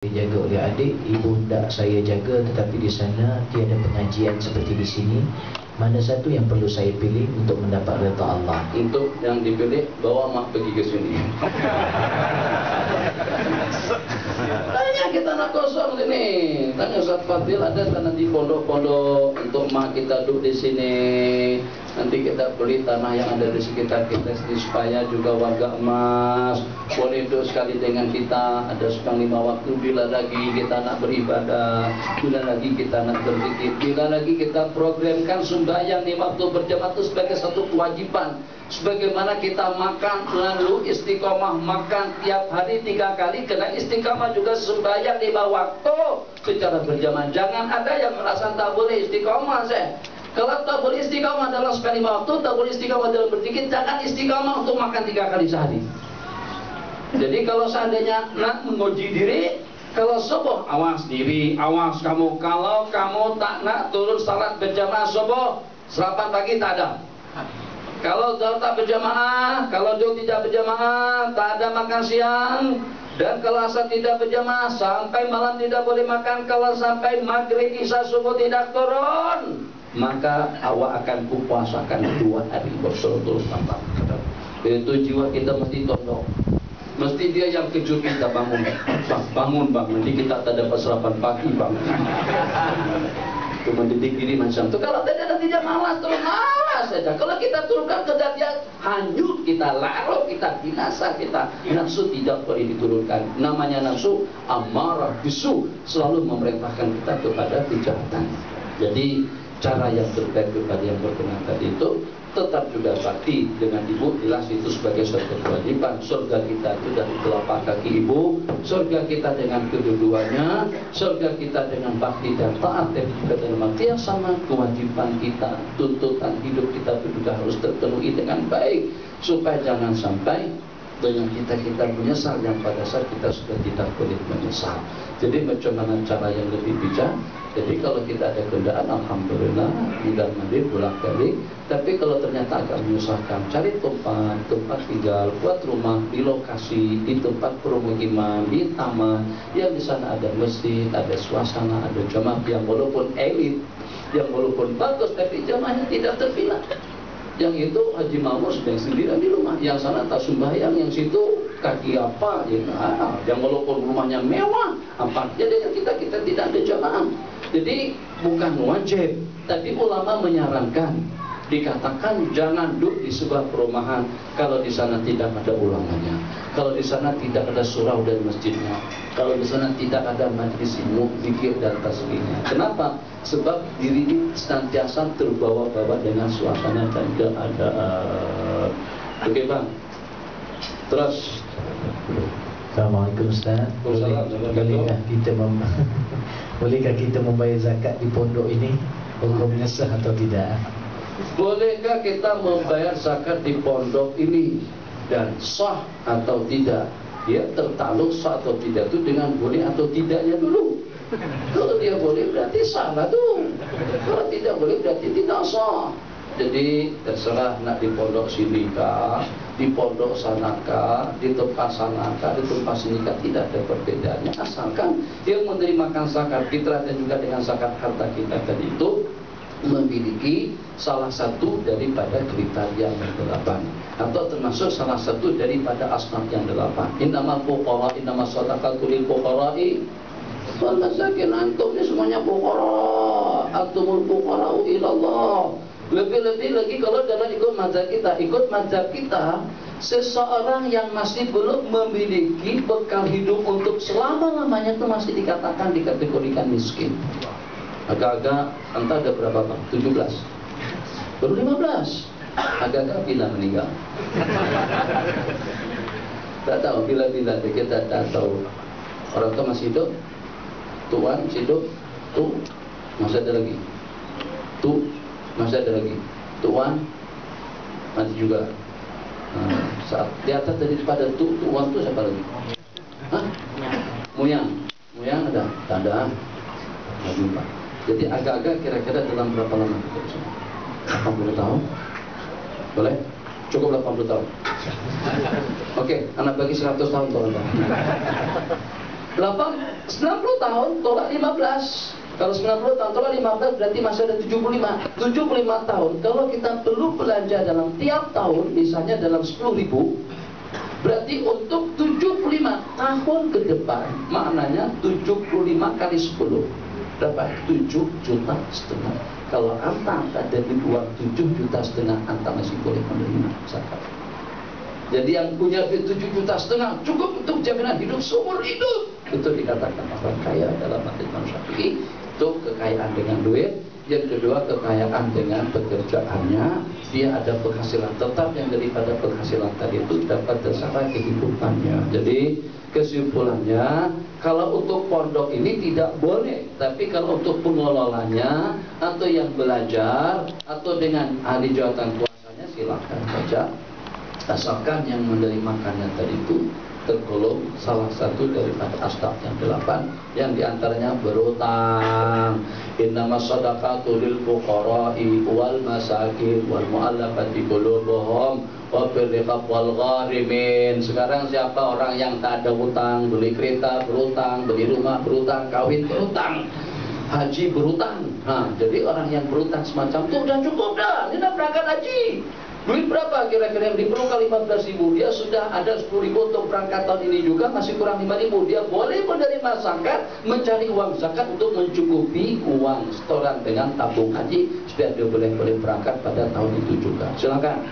dijaga oleh adik, ibu hendak saya jaga, tetapi di sana tiada pengajian seperti di sini. Mana satu yang perlu saya pilih untuk mendapat redha Allah? Untuk yang dipilih, bawa mak pergi ke sini. Tanya kita nak kosong sini. Tanya Ustaz Fadil, ada tanah di pondok-pondok untuk mak kita duduk di sini. Nanti kita beli tanah yang ada di sekitar kita supaya juga warga emas boleh duduk sekali dengan kita. Ada sekarang 5 waktu. Bila lagi kita nak beribadah, bila lagi kita nak berzikir, bila lagi kita programkan sembahyang 5 waktu berjamaah itu sebagai satu kewajiban. Sebagaimana kita makan lalu istiqomah makan tiap hari 3 kali, kena istiqomah juga sembahyang 5 waktu secara berjamaah. Jangan ada yang merasa tak boleh istiqomah saya. Kalau tak boleh istiqamah dalam sekali 5 waktu, tak boleh istiqamah dalam berzikir, jangan istiqamah untuk makan 3 kali sehari. Jadi kalau seandainya nak menguji diri, kalau subuh, awas diri, awas kamu. Kalau kamu tak nak turun salat berjamaah subuh, sarapan pagi tak ada. Kalau tak berjamaah, kalau dia tidak berjamaah, tak ada makan siang. Dan kalau asar tidak berjamaah, sampai malam tidak boleh makan. Kalau sampai maghrib, isya, subuh tidak turun, maka awak akan kupuasakan 2 hari berturut-turut. Itu jiwa kita mesti tondok. Mesti dia yang kejut kita, bangun bang, bangun bang, nanti kita tak dapat sarapan pagi bang. Itu mendidik diri macam itu. Kalau tidak malas, terus malas saja. Kalau kita turunkan ke dia hanyut, kita larut, kita binasa, kita nafsu tidak boleh diturunkan. Namanya nafsu amarah bisu, selalu memerintahkan kita kepada kejahatan. Jadi cara yang terbaik kepada yang berkenan tadi itu tetap juga bakti dengan ibu, jelas itu sebagai suatu kewajiban. Surga kita itu dari telapak kaki ibu, surga kita dengan kedua-duanya, surga kita dengan bakti dan taat, dan juga dalam arti yang sama kewajiban kita, tuntutan hidup kita itu juga harus terpenuhi dengan baik, supaya jangan sampai dengan kita menyesal yang pada saat kita sudah tidak boleh menyesal. Jadi macam mana cara yang lebih bijak? Jadi kalau kita ada kendaraan, alhamdulillah, tidak mandi bolak-balik. Tapi kalau ternyata agak menyusahkan, cari tempat tinggal, buat rumah di lokasi, di tempat permukiman, di taman, yang di sana ada masjid, ada suasana, ada jamaah yang walaupun elit, yang walaupun bagus, tapi jamaahnya tidak terpilah. Yang itu Haji Mamur sedang sendirian di rumah, yang sana tak sembahyang, yang situ kaki apa, yang walaupun rumahnya mewah, apa jadi kita tidak ada jamaah. Jadi bukan wajib, tapi ulama menyarankan, dikatakan jangan duduk di sebuah perumahan kalau di sana tidak ada ulangannya, kalau di sana tidak ada surau dan masjidnya, kalau di sana tidak ada majlis ilmu, zikir dan tasbihnya. Kenapa? Sebab diri ini senantiasa terbawa-bawa dengan suasana dan keadaan. Oke bang, terus. Assalamualaikum Ustaz. Bolehkah kita membayar zakat di pondok ini? Hukumnya sah atau tidak? Bolehkah kita membayar zakat di pondok ini dan sah atau tidak? Ya, tertakluk sah atau tidak itu dengan boleh atau tidaknya dulu. Kalau dia boleh berarti sah lah tuh. Kalau tidak boleh berarti tidak sah. Jadi terserah nak di pondok sini kah, di pondok sana kah, di tempat sana kah, di tempat sini kah, tidak ada perbedaannya. Asalkan dia menerimakan zakat fitrah dan juga dengan zakat harta kita tadi itu memiliki salah satu daripada kriteria yang 8, atau termasuk salah satu daripada asnaf yang 8. Innamal fuqara, innamas shadaqatu lil fuqara'i wal masakin. Antum ini semuanya fuqara, antumul fuqara'u ilallah. Lebih-lebih lagi kalau dalam ikut mazhab kita, seseorang yang masih belum memiliki bekal hidup untuk selama-lamanya itu masih dikatakan dikategorikan miskin. Agak-agak entah ada berapa bang? 17? Baru 15? Agak-agak bila meninggal? Tak tahu, bila-bila kita tak tahu. Orang tua masih hidup? Tuan masih hidup? Tuh, masih ada lagi? Tuh, masih ada lagi? Tuan mati juga. Saat di atas tadi pada tuan itu siapa lagi? Hah? Muyang ada? Tak ada. Tak jumpa. Jadi agak-agak kira-kira dalam berapa lama kita bisa? 80 tahun? Boleh? Cukup 80 tahun. Oke, anak bagi 100 tahun. 90 tahun tolak 15. Kalau 90 tahun tolak 15 berarti masih ada 75. 75 tahun. Kalau kita perlu belanja dalam tiap tahun, misalnya dalam 10.000, berarti untuk 75 tahun ke depan, maknanya 75 kali 10 berapa? 7,5 juta. Kalau anta ada di uang 7,5 juta, anta masih boleh menerima zakat. Jadi yang punya 7,5 juta cukup untuk jaminan hidup seumur hidup. Itu dikatakan orang kaya dalam hadis Imam Syafi'i. Itu kekayaan dengan duit. Yang kedua, kekayaan dengan pekerjaannya. Dia ada penghasilan tetap yang daripada penghasilan tadi itu dapat bersama kehidupannya. Jadi kesimpulannya, kalau untuk pondok ini tidak boleh, tapi kalau untuk pengelolanya atau yang belajar atau dengan ahli jawatan kuasanya silakan saja, asalkan yang menerimakannya tadi itu tergolong salah satu daripada asbab yang 8, yang diantaranya berutang. Innamas shadaqatu lil fuqara'i wal masakin wal mu'allafati qulubuhum wa fil riqab wal gharimin. Sekarang siapa orang yang tak ada utang, beli kereta berutang, beli rumah berutang, kawin berutang, haji berutang. Nah, jadi orang yang berutang semacam itu udah cukup dah, dia dah berangkat haji. Duit berapa kira-kira yang diperlukan? 15.000. Dia sudah ada 10.000 untuk berangkat tahun ini juga, masih kurang 5.000. Dia boleh menerima zakat, mencari uang zakat untuk mencukupi uang setoran dengan tabung haji supaya dia boleh berangkat pada tahun itu juga. Silakan.